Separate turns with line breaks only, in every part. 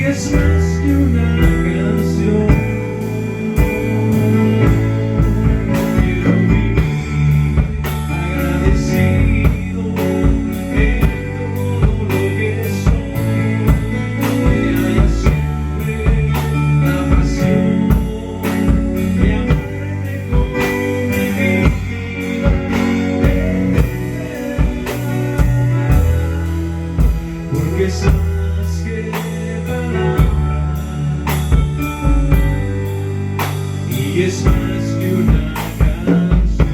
es más que una canción. Quiero vivir agradecido en todo lo que soy, que haya siempre la pasión de amarte con mi vida, porque es más que palabras y es más que una canción.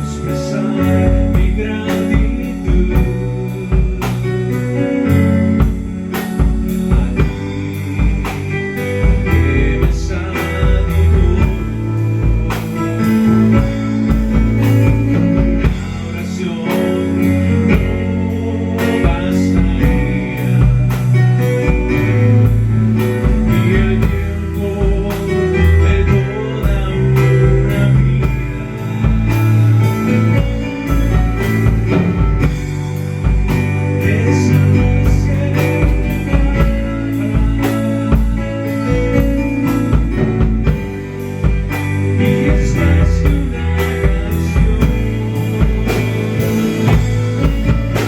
Expresar mi gratitud a ti, que me santificó. Una oración no bastaría, y el tiempo de toda una vida. Es más que palabras y es más que una canción.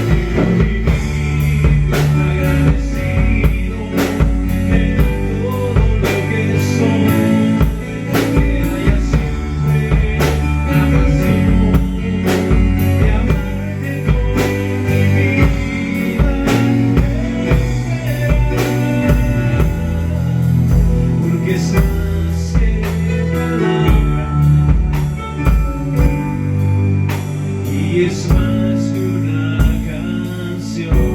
Quiero vivir agradecido en todo lo que soy, que haya siempre la pasión de amarte con mi vida, porque es más que palabras y es más que una canción.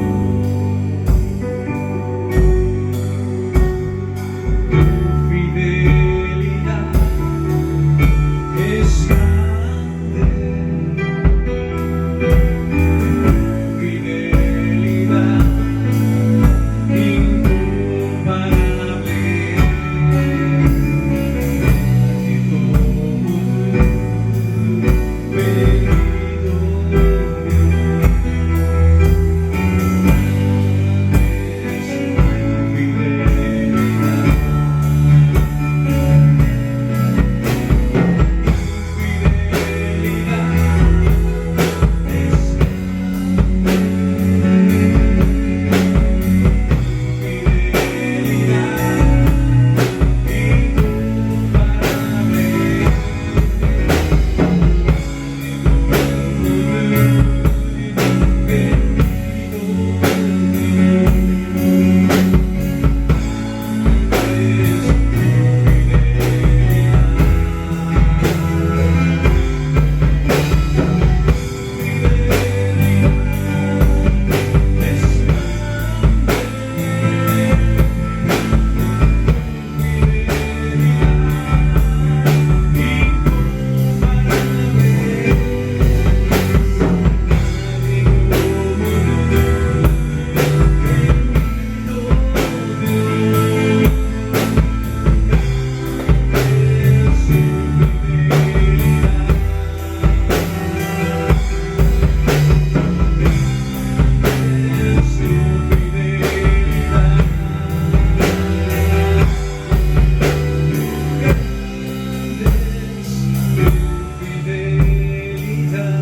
Tu fidelidad es grande, fidelidad incomparable, y como tú, bendito es tu fidelidad.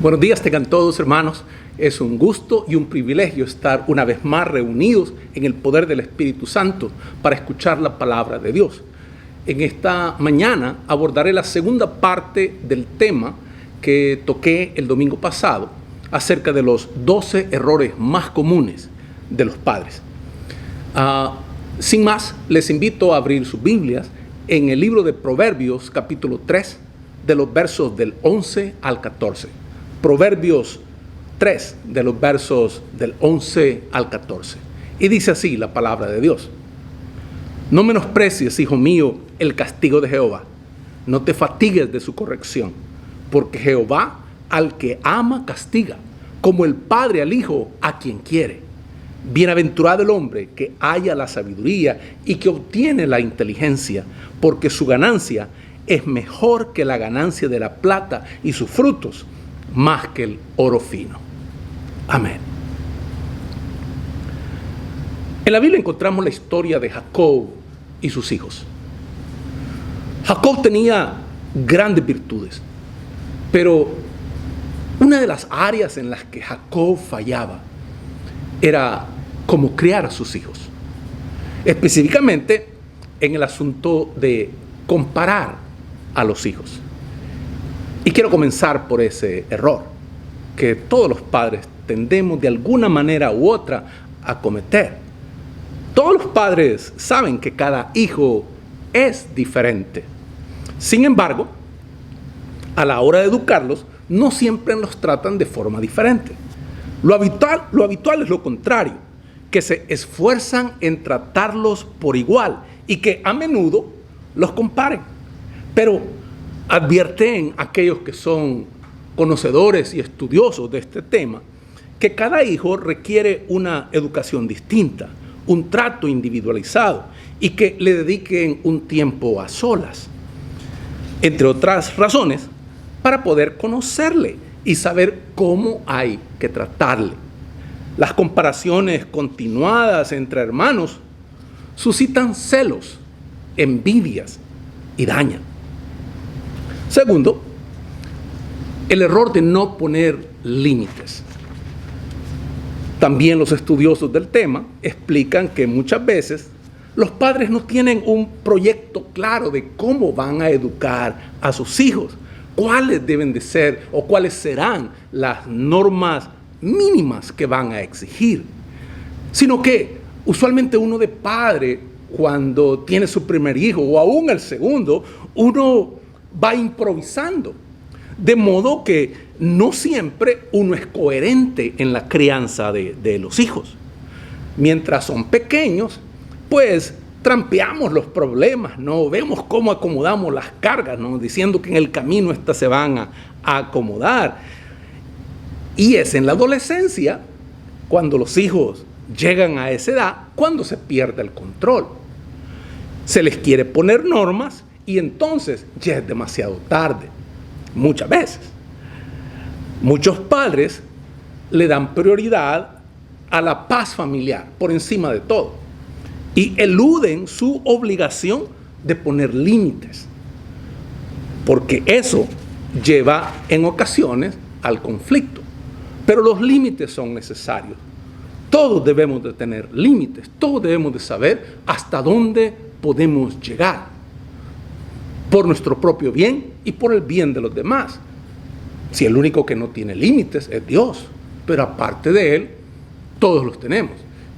Buenos días tengan todos, hermanos. Es un gusto y un privilegio estar una vez más reunidos en el poder del Espíritu Santo para escuchar la palabra de Dios. En esta mañana abordaré la segunda parte del tema que toqué el domingo pasado acerca de los 12 errores más comunes de los padres. Sin más, les invito a abrir sus Biblias en el libro de Proverbios, capítulo 3, de los versos del 11 al 14. Proverbios 3, de los versos del 11 al 14. Y dice así la palabra de Dios: No menosprecies, hijo mío, el castigo de Jehová, no te fatigues de su corrección, porque Jehová al que ama castiga, como el padre al hijo a quien quiere. Bienaventurado el hombre que halla la sabiduría y que obtiene la inteligencia, porque su ganancia es mejor que la ganancia de la plata y sus frutos más que el oro fino. Amén. En la Biblia encontramos la historia de Jacob y sus hijos. Jacob tenía grandes virtudes, pero una de las áreas en las que Jacob fallaba era cómo criar a sus hijos. Específicamente en el asunto de comparar a los hijos. Y quiero comenzar por ese error que todos los padres tendemos de alguna manera u otra a cometer. Todos los padres saben que cada hijo es diferente. Sin embargo, a la hora de educarlos, no siempre los tratan de forma diferente. Lo habitual es lo contrario, que se esfuerzan en tratarlos por igual y que a menudo los comparen. Pero advierten aquellos que son conocedores y estudiosos de este tema que cada hijo requiere una educación distinta, un trato individualizado y que le dediquen un tiempo a solas, entre otras razones, para poder conocerle y saber cómo hay que tratarle. Las comparaciones continuadas entre hermanos suscitan celos, envidias y dañan. Segundo, el error de no poner límites. También los estudiosos del tema explican que muchas veces los padres no tienen un proyecto claro de cómo van a educar a sus hijos, cuáles deben de ser o cuáles serán las normas mínimas que van a exigir, sino que usualmente uno de padre, cuando tiene su primer hijo o aún el segundo, uno va improvisando, de modo que no siempre uno es coherente en la crianza de los hijos. Mientras son pequeños, pues trampeamos los problemas, ¿no? Vemos cómo acomodamos las cargas, ¿no? Diciendo que en el camino estas se van a acomodar. Y es en la adolescencia, cuando los hijos llegan a esa edad, cuando se pierde el control. Se les quiere poner normas y entonces ya es demasiado tarde. Muchas veces. Muchos padres le dan prioridad a la paz familiar por encima de todo y eluden su obligación de poner límites, porque eso lleva en ocasiones al conflicto. Pero los límites son necesarios. Todos debemos de tener límites, todos debemos de saber hasta dónde podemos llegar, por nuestro propio bien y por el bien de los demás. Si el único que no tiene límites es Dios, pero aparte de Él, todos los tenemos.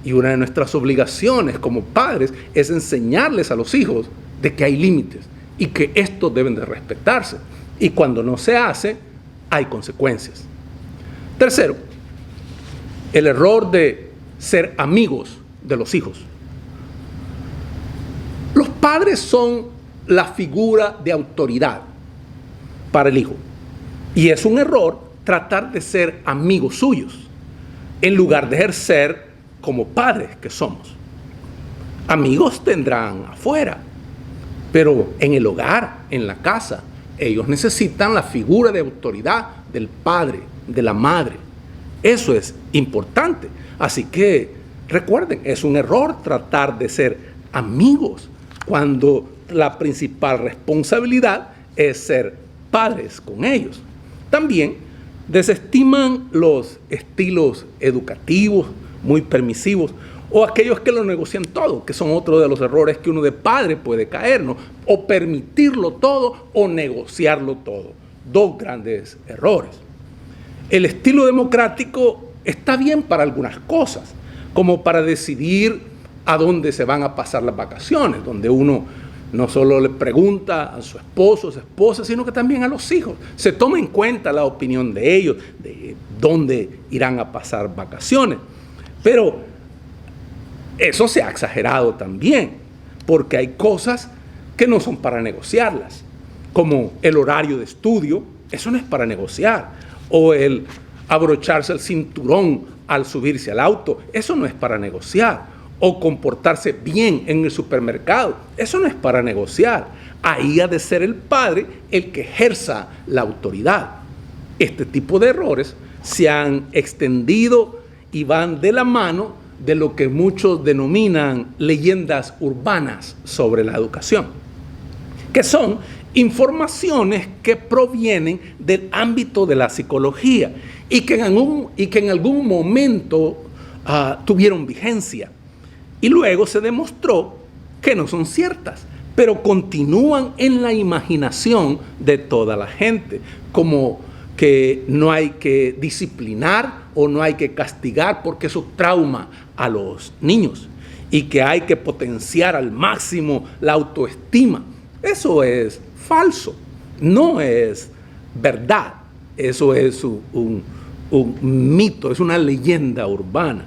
Y una de nuestras obligaciones como padres es enseñarles a los hijos de que hay límites y que estos deben de respetarse. Y cuando no se hace, hay consecuencias. Tercero, el error de ser amigos de los hijos. Los padres son la figura de autoridad para el hijo. Y es un error tratar de ser amigos suyos, en lugar de ejercer como padres que somos. Amigos tendrán afuera, pero en el hogar, en la casa, ellos necesitan la figura de autoridad del padre, de la madre. Eso es importante. Así que recuerden, es un error tratar de ser amigos cuando la principal responsabilidad es ser padres con ellos. También desestiman los estilos educativos muy permisivos o aquellos que lo negocian todo, que son otro de los errores que uno de padre puede caer, ¿no? O permitirlo todo o negociarlo todo. Dos grandes errores. El estilo democrático está bien para algunas cosas, como para decidir a dónde se van a pasar las vacaciones, donde uno no solo le pregunta a su esposo, su esposa, sino que también a los hijos. Se toma en cuenta la opinión de ellos, de dónde irán a pasar vacaciones. Pero eso se ha exagerado también, porque hay cosas que no son para negociarlas. como el horario de estudio. Eso no es para negociar. O el abrocharse el cinturón al subirse al auto. Eso no es para negociar. O comportarse bien en el supermercado. Eso no es para negociar. Ahí ha de ser el padre el que ejerza la autoridad. Este tipo de errores se han extendido y van de la mano de lo que muchos denominan leyendas urbanas sobre la educación, que son informaciones que provienen del ámbito de la psicología y que en algún momento tuvieron vigencia y luego se demostró que no son ciertas, pero continúan en la imaginación de toda la gente, como que no hay que disciplinar o no hay que castigar porque eso trauma a los niños y que hay que potenciar al máximo la autoestima. Eso es falso, no es verdad, eso es un mito, es una leyenda urbana.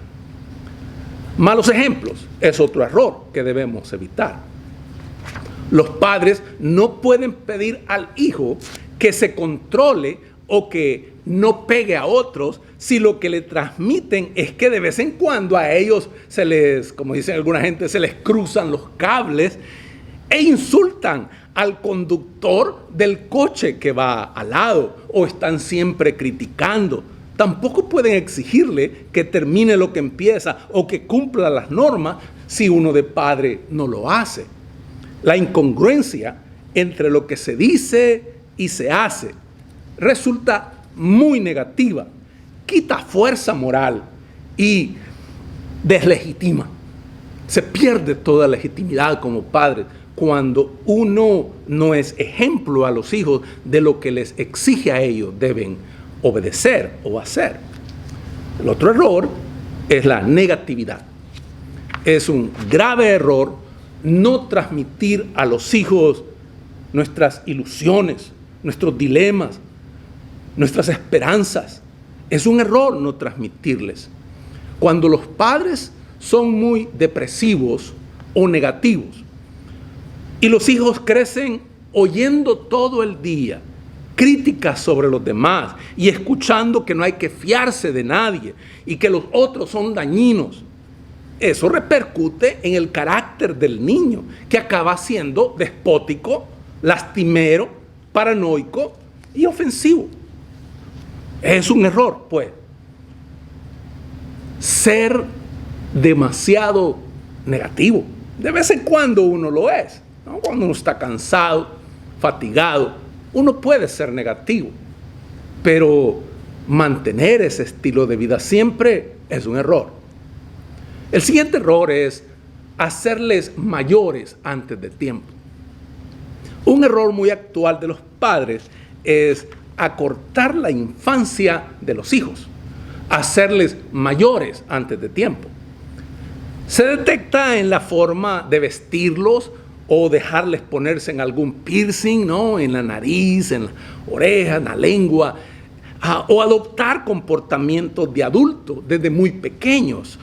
Malos ejemplos es otro error que debemos evitar. Los padres no pueden pedir al hijo que se controle o que no pegue a otros si lo que le transmiten es que de vez en cuando a ellos se les, como dicen alguna gente, se les cruzan los cables e insultan al conductor del coche que va al lado o están siempre criticando. Tampoco pueden exigirle que termine lo que empieza o que cumpla las normas si uno de padre no lo hace. La incongruencia entre lo que se dice y se hace resulta muy negativa, quita fuerza moral y deslegitima. Se pierde toda legitimidad como padre cuando uno no es ejemplo a los hijos de lo que les exige a ellos deben obedecer o hacer. El otro error es la negatividad. Es un grave error no transmitir a los hijos nuestras ilusiones, nuestros dilemas, nuestras esperanzas. Es un error no transmitirles. Cuando los padres son muy depresivos o negativos y los hijos crecen oyendo todo el día críticas sobre los demás y escuchando que no hay que fiarse de nadie y que los otros son dañinos, eso repercute en el carácter del niño, que acaba siendo despótico, lastimero, paranoico y ofensivo. Es un error, pues, ser demasiado negativo. De vez en cuando uno lo es, ¿no? Cuando uno está cansado, fatigado, uno puede ser negativo, pero mantener ese estilo de vida siempre es un error. El siguiente error es hacerles mayores antes de tiempo. Un error muy actual de los padres es acortar la infancia de los hijos, hacerles mayores antes de tiempo. Se detecta en la forma de vestirlos o dejarles ponerse en algún piercing, ¿no? En la nariz, en la oreja, en la lengua, o adoptar comportamientos de adultos desde muy pequeños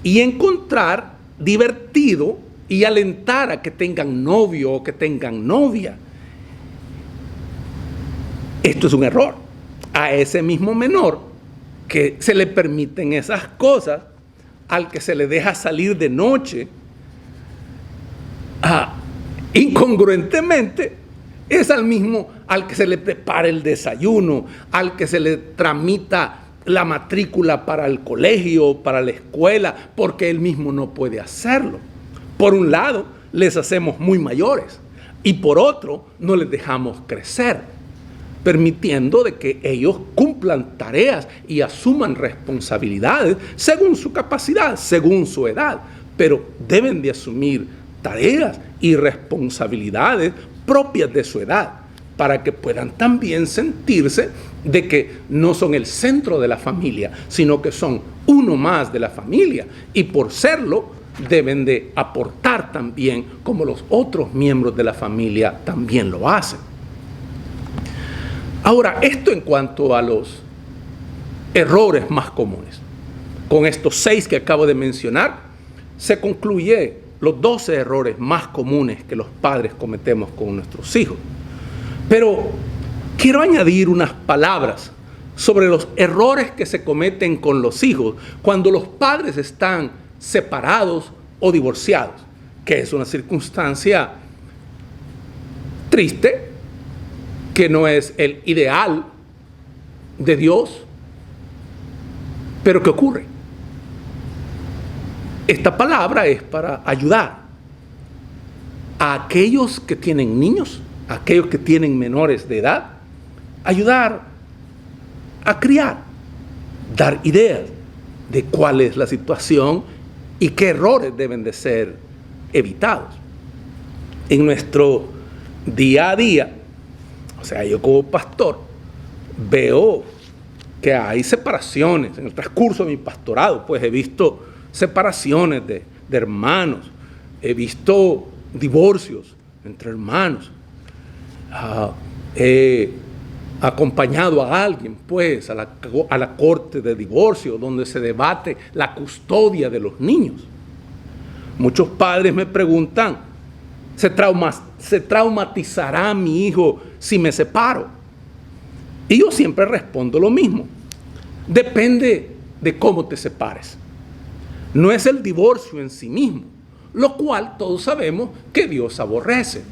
y encontrar divertido y alentar a que tengan novio o que tengan novia. Esto es un error. A ese mismo menor que se le permiten esas cosas, al que se le deja salir de noche, incongruentemente es al mismo al que se le prepara el desayuno, al que se le tramita la matrícula para el colegio, para la escuela, porque él mismo no puede hacerlo. Por un lado, les hacemos muy mayores y por otro, no les dejamos crecer, permitiendo de que ellos cumplan tareas y asuman responsabilidades según su capacidad, según su edad, pero deben de asumir tareas y responsabilidades propias de su edad para que puedan también sentirse de que no son el centro de la familia, sino que son uno más de la familia y por serlo deben de aportar también como los otros miembros de la familia también lo hacen. Ahora, esto en cuanto a los errores más comunes. Con estos 6 que acabo de mencionar, se concluye los 12 errores más comunes que los padres cometemos con nuestros hijos. Pero quiero añadir unas palabras sobre los errores que se cometen con los hijos cuando los padres están separados o divorciados, que es una circunstancia triste, que no es el ideal de Dios, pero ¿qué ocurre? Esta palabra es para ayudar a aquellos que tienen niños, a aquellos que tienen menores de edad, ayudar a criar, dar ideas de cuál es la situación y qué errores deben de ser evitados. En nuestro día a día, o sea, yo como pastor veo que hay separaciones. En el transcurso de mi pastorado, pues he visto separaciones de hermanos, he visto divorcios entre hermanos, he acompañado a alguien pues a la corte de divorcio donde se debate la custodia de los niños. Muchos padres me preguntan, ¿se traumatizará mi hijo si me separo? Y yo siempre respondo lo mismo. Depende de cómo te separes. No es el divorcio en sí mismo, lo cual todos sabemos que Dios aborrece.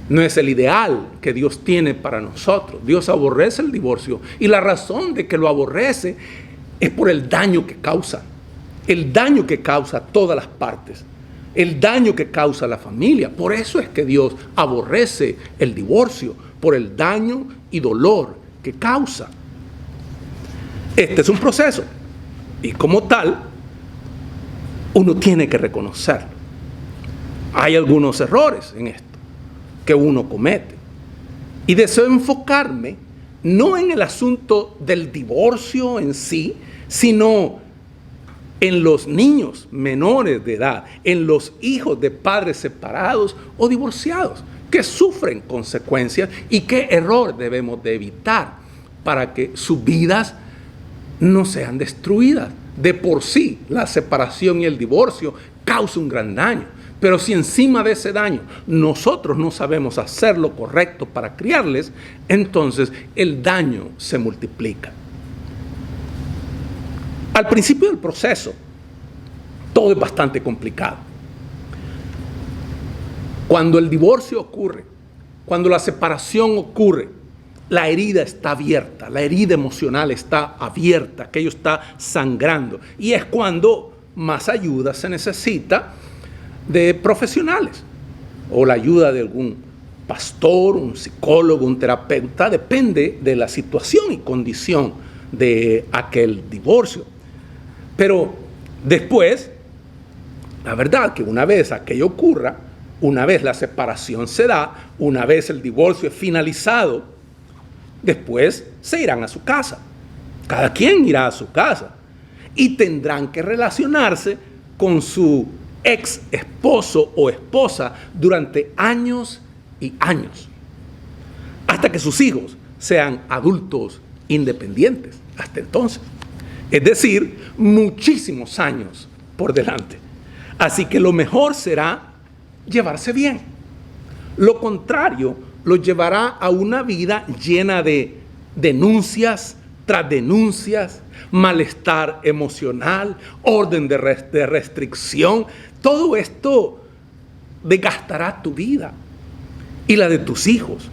No es el ideal que Dios tiene para nosotros. Dios aborrece el divorcio y la razón de que lo aborrece es por el daño que causa. El daño que causa a todas las partes. El daño que causa a la familia. Por eso es que Dios aborrece el divorcio, por el daño y dolor que causa. Este es un proceso y como tal, uno tiene que reconocerlo. Hay algunos errores en esto que uno comete. Y deseo enfocarme no en el asunto del divorcio en sí, sino en los niños menores de edad, en los hijos de padres separados o divorciados, que sufren consecuencias y qué error debemos de evitar para que sus vidas no sean destruidas. De por sí, la separación y el divorcio causan un gran daño. Pero si encima de ese daño nosotros no sabemos hacer lo correcto para criarles, entonces el daño se multiplica. Al principio del proceso, todo es bastante complicado. Cuando el divorcio ocurre, cuando la separación ocurre, la herida está abierta, la herida emocional está abierta, aquello está sangrando. Y es cuando más ayuda se necesita de profesionales o la ayuda de algún pastor, un psicólogo, un terapeuta, depende de la situación y condición de aquel divorcio. Pero después, la verdad que una vez aquello ocurra, una vez la separación se da, una vez el divorcio es finalizado, después se irán a su casa. Cada quien irá a su casa y tendrán que relacionarse con su ex esposo o esposa durante años y años, hasta que sus hijos sean adultos independientes. Hasta entonces, es decir, muchísimos años por delante. Así que lo mejor será llevarse bien. Lo contrario los llevará a una vida llena de denuncias tras denuncias, malestar emocional, orden de restricción. Todo esto desgastará tu vida y la de tus hijos.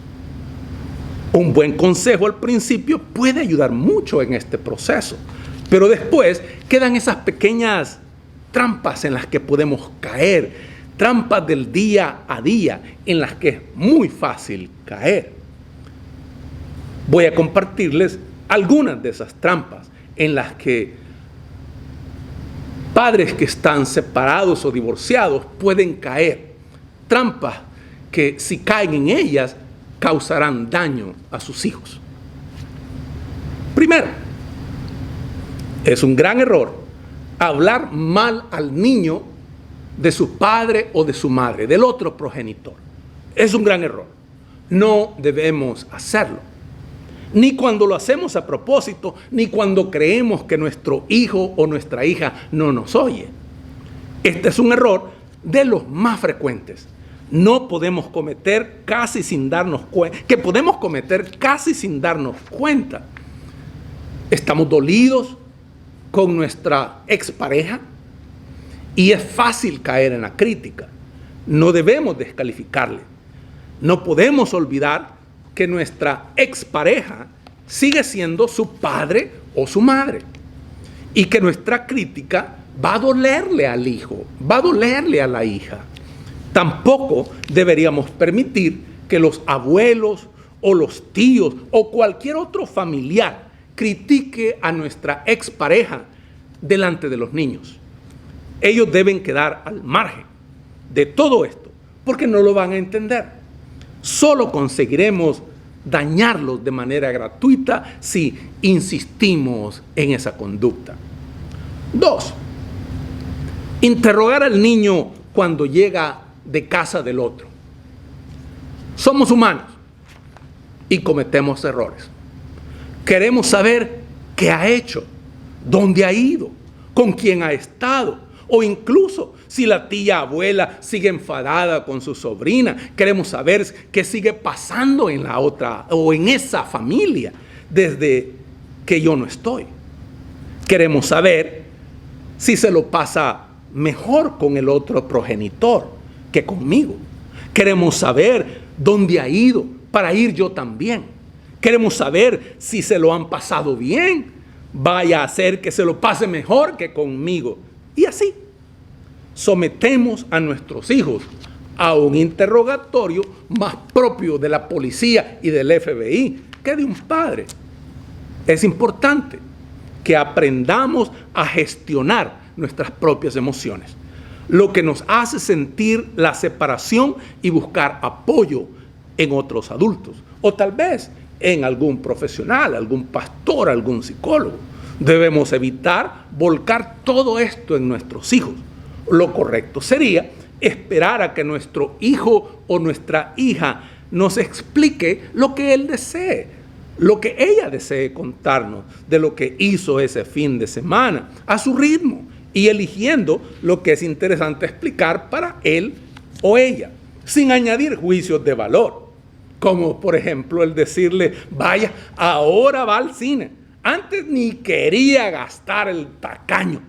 Un buen consejo al principio puede ayudar mucho en este proceso, pero después quedan esas pequeñas trampas en las que podemos caer, trampas del día a día en las que es muy fácil caer. Voy a compartirles algunas de esas trampas en las que padres que están separados o divorciados pueden caer. Trampas que si caen en ellas causarán daño a sus hijos. Primero, es un gran error hablar mal al niño de su padre o de su madre, del otro progenitor. Es un gran error. No debemos hacerlo. Ni cuando lo hacemos a propósito, ni cuando creemos que nuestro hijo o nuestra hija no nos oye. Este es un error de los más frecuentes. no podemos cometer casi sin darnos cuenta, que podemos cometer casi sin darnos cuenta. Estamos dolidos con nuestra expareja y es fácil caer en la crítica. No debemos descalificarle. No podemos olvidar que nuestra expareja sigue siendo su padre o su madre y que nuestra crítica va a dolerle al hijo, va a dolerle a la hija. Tampoco deberíamos permitir que los abuelos o los tíos o cualquier otro familiar critique a nuestra expareja delante de los niños. Ellos deben quedar al margen de todo esto porque no lo van a entender. Solo conseguiremos dañarlos de manera gratuita si insistimos en esa conducta. 2. Interrogar al niño cuando llega de casa del otro. Somos humanos y cometemos errores. Queremos saber qué ha hecho, dónde ha ido, con quién ha estado, o incluso si la tía abuela sigue enfadada con su sobrina. Queremos saber qué sigue pasando en la otra o en esa familia desde que yo no estoy. Queremos saber si se lo pasa mejor con el otro progenitor que conmigo. Queremos saber dónde ha ido para ir yo también. Queremos saber si se lo han pasado bien. Vaya a hacer que se lo pase mejor que conmigo. Y así sometemos a nuestros hijos a un interrogatorio más propio de la policía y del FBI que de un padre. Es importante que aprendamos a gestionar nuestras propias emociones, lo que nos hace sentir la separación y buscar apoyo en otros adultos, o tal vez en algún profesional, algún pastor, algún psicólogo. Debemos evitar volcar todo esto en nuestros hijos. Lo correcto sería esperar a que nuestro hijo o nuestra hija nos explique lo que él desee, lo que ella desee contarnos de lo que hizo ese fin de semana, a su ritmo, y eligiendo lo que es interesante explicar para él o ella, sin añadir juicios de valor, como por ejemplo el decirle, vaya, ahora va al cine, antes ni quería gastar el tacaño,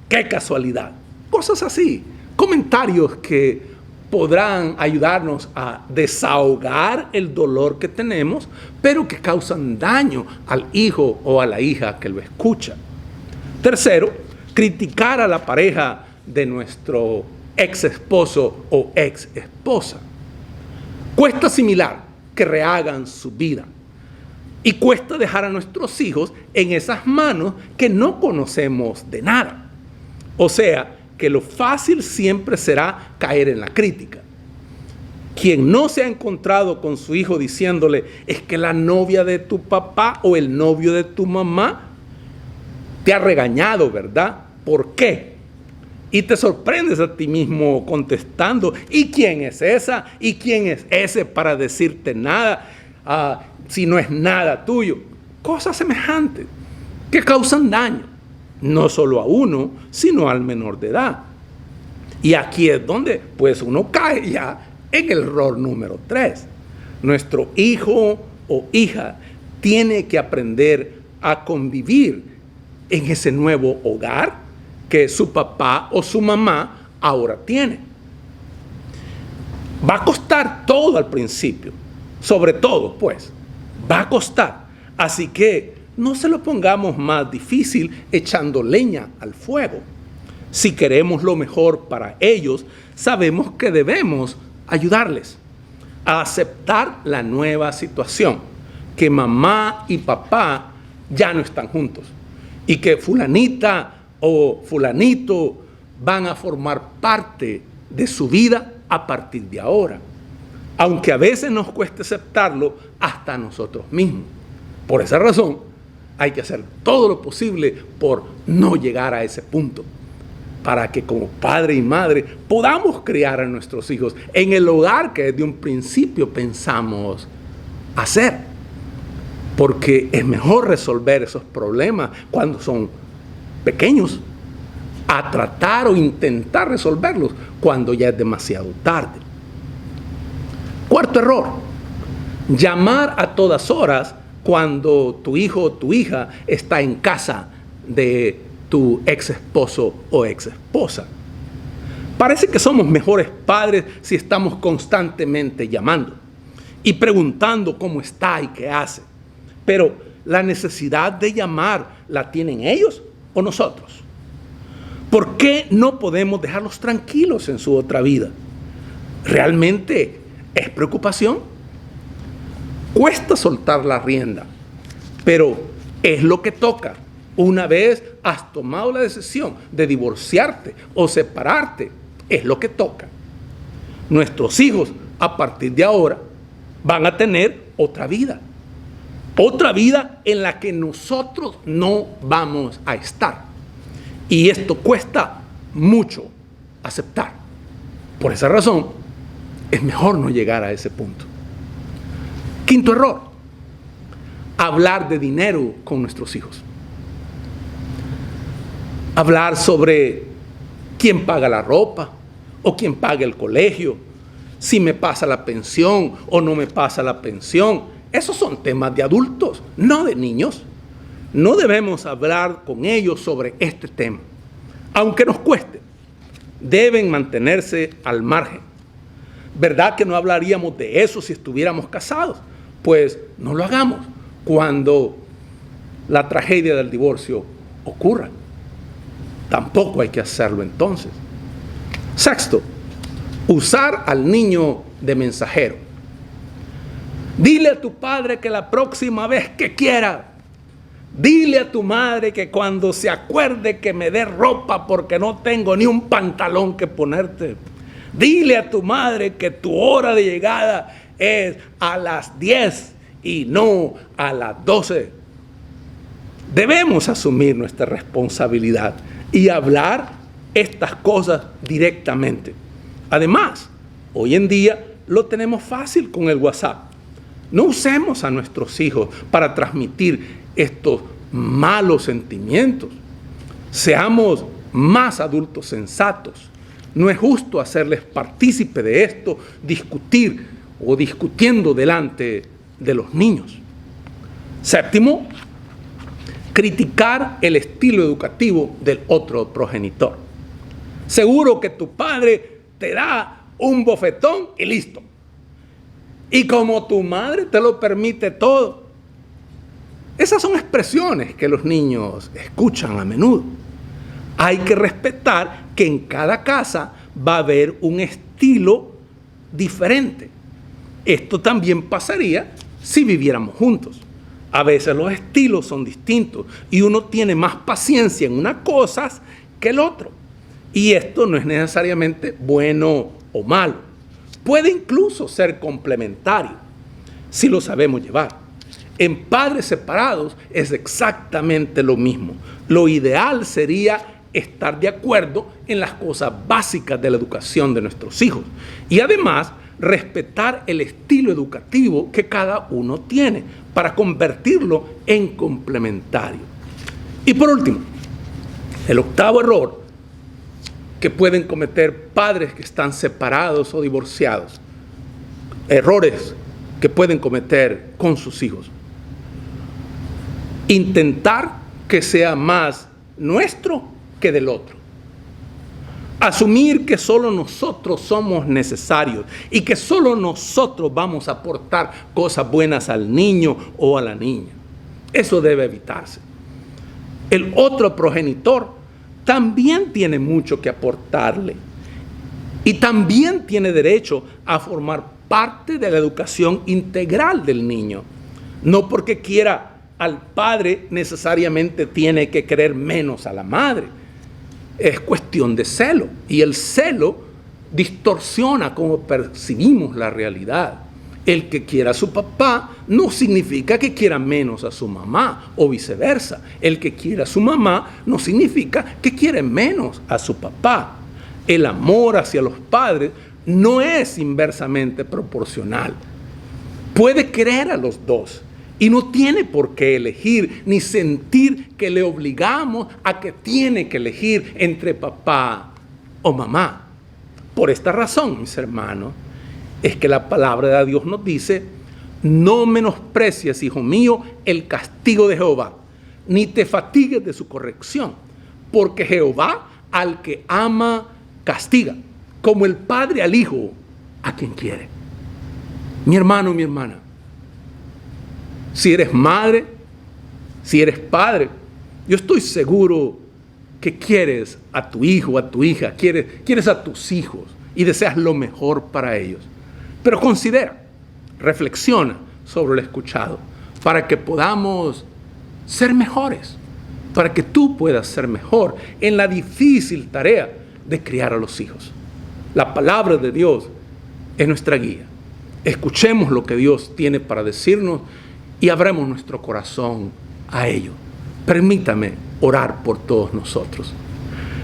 qué casualidad, cosas así, comentarios que podrán ayudarnos a desahogar el dolor que tenemos, pero que causan daño al hijo o a la hija que lo escucha. Tercero, criticar a la pareja de nuestro ex esposo o ex esposa. Cuesta asimilar que rehagan su vida y cuesta dejar a nuestros hijos en esas manos que no conocemos de nada. O sea, que lo fácil siempre será caer en la crítica. Quien no se ha encontrado con su hijo diciéndole, es que la novia de tu papá o el novio de tu mamá te ha regañado, ¿verdad? ¿Por qué? Y te sorprendes a ti mismo contestando, ¿y quién es esa? ¿Y quién es ese para decirte nada? Si no es nada tuyo. Cosas semejantes que causan daño, no solo a uno, sino al menor de edad. Y aquí es donde pues uno cae ya en el error número 3. Nuestro hijo o hija tiene que aprender a convivir en ese nuevo hogar que su papá o su mamá ahora tiene. Va a costar todo al principio, sobre todo pues, va a costar. Así que no se lo pongamos más difícil echando leña al fuego. Si queremos lo mejor para ellos, sabemos que debemos ayudarles a aceptar la nueva situación, que mamá y papá ya no están juntos y que fulanita o fulanito van a formar parte de su vida a partir de ahora, aunque a veces nos cueste aceptarlo hasta a nosotros mismos. Por esa razón, hay que hacer todo lo posible por no llegar a ese punto, para que como padre y madre podamos criar a nuestros hijos en el hogar que desde un principio pensamos hacer. Porque es mejor resolver esos problemas cuando son pequeños, a tratar o intentar resolverlos cuando ya es demasiado tarde. Cuarto error, llamar a todas horas cuando tu hijo o tu hija está en casa de tu ex esposo o ex esposa. Parece que somos mejores padres si estamos constantemente llamando y preguntando cómo está y qué hace. Pero la necesidad de llamar, ¿la tienen ellos o nosotros? ¿Por qué no podemos dejarlos tranquilos en su otra vida? ¿Realmente es preocupación? Cuesta soltar la rienda, pero es lo que toca. Una vez has tomado la decisión de divorciarte o separarte, es lo que toca. Nuestros hijos, a partir de ahora, van a tener otra vida en la que nosotros no vamos a estar. Y esto cuesta mucho aceptar. Por esa razón, es mejor no llegar a ese punto. Quinto error, hablar de dinero con nuestros hijos. Hablar sobre quién paga la ropa o quién paga el colegio, si me pasa la pensión o no me pasa la pensión. Esos son temas de adultos, no de niños. No debemos hablar con ellos sobre este tema. Aunque nos cueste, deben mantenerse al margen. ¿Verdad que no hablaríamos de eso si estuviéramos casados? Pues no lo hagamos cuando la tragedia del divorcio ocurra. Tampoco hay que hacerlo entonces. Sexto, usar al niño de mensajero. Dile a tu padre que la próxima vez que quiera, dile a tu madre que cuando se acuerde que me dé ropa porque no tengo ni un pantalón que ponerte. Dile a tu madre que tu hora de llegada es a las 10 y no a las 12. Debemos asumir nuestra responsabilidad y hablar estas cosas directamente. Además, hoy en día lo tenemos fácil con el WhatsApp. No usemos a nuestros hijos para transmitir estos malos sentimientos. Seamos más adultos sensatos. No es justo hacerles partícipe de esto, discutiendo delante de los niños. Séptimo, criticar el estilo educativo del otro progenitor. Seguro que tu padre te da un bofetón y listo. Y como tu madre te lo permite todo. Esas son expresiones que los niños escuchan a menudo. Hay que respetar que en cada casa va a haber un estilo diferente. Esto también pasaría si viviéramos juntos. A veces los estilos son distintos y uno tiene más paciencia en unas cosas que el otro. Y esto no es necesariamente bueno o malo. Puede incluso ser complementario si lo sabemos llevar. En padres separados es exactamente lo mismo. Lo ideal sería estar de acuerdo en las cosas básicas de la educación de nuestros hijos y además respetar el estilo educativo que cada uno tiene para convertirlo en complementario. Y por último, el octavo error que pueden cometer padres que están separados o divorciados, errores que pueden cometer con sus hijos. Intentar que sea más nuestro que del otro. Asumir que solo nosotros somos necesarios y que solo nosotros vamos a aportar cosas buenas al niño o a la niña. Eso debe evitarse. El otro progenitor también tiene mucho que aportarle y también tiene derecho a formar parte de la educación integral del niño. No porque quiera al padre necesariamente tiene que querer menos a la madre. Es cuestión de celo y el celo distorsiona cómo percibimos la realidad. El que quiera a su papá no significa que quiera menos a su mamá o viceversa. El que quiera a su mamá no significa que quiere menos a su papá. El amor hacia los padres no es inversamente proporcional. Puede querer a los dos y no tiene por qué elegir ni sentir que le obligamos a que tiene que elegir entre papá o mamá. Por esta razón, mis hermanos, es que la palabra de Dios nos dice: no menosprecies, hijo mío, el castigo de Jehová, ni te fatigues de su corrección, porque Jehová al que ama castiga, como el padre al hijo a quien quiere. Mi hermano, mi hermana, si eres madre, si eres padre, yo estoy seguro que quieres a tu hijo, a tu hija, quieres a tus hijos y deseas lo mejor para ellos. Pero considera, reflexiona sobre lo escuchado para que podamos ser mejores, para que tú puedas ser mejor en la difícil tarea de criar a los hijos. La palabra de Dios es nuestra guía. Escuchemos lo que Dios tiene para decirnos y abramos nuestro corazón a ello. Permítame orar por todos nosotros.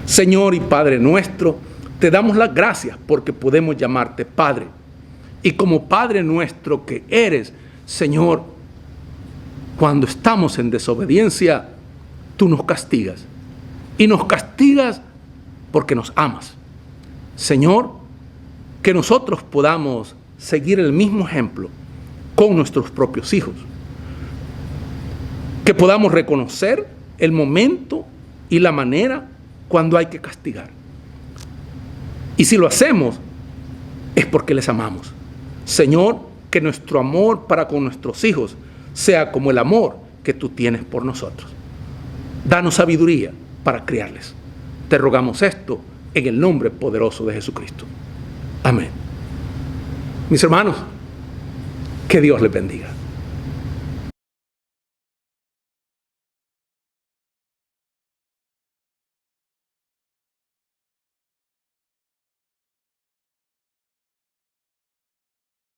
Señor y Padre nuestro, te damos las gracias porque podemos llamarte Padre. Y como Padre nuestro que eres, Señor, cuando estamos en desobediencia, tú nos castigas. Y nos castigas porque nos amas. Señor, que nosotros podamos seguir el mismo ejemplo con nuestros propios hijos. Que podamos reconocer el momento y la manera cuando hay que castigar. Y si lo hacemos, es porque les amamos. Señor, que nuestro amor para con nuestros hijos sea como el amor que tú tienes por nosotros. Danos sabiduría para criarles. Te rogamos esto en el nombre poderoso de Jesucristo. Amén. Mis hermanos, que Dios les bendiga.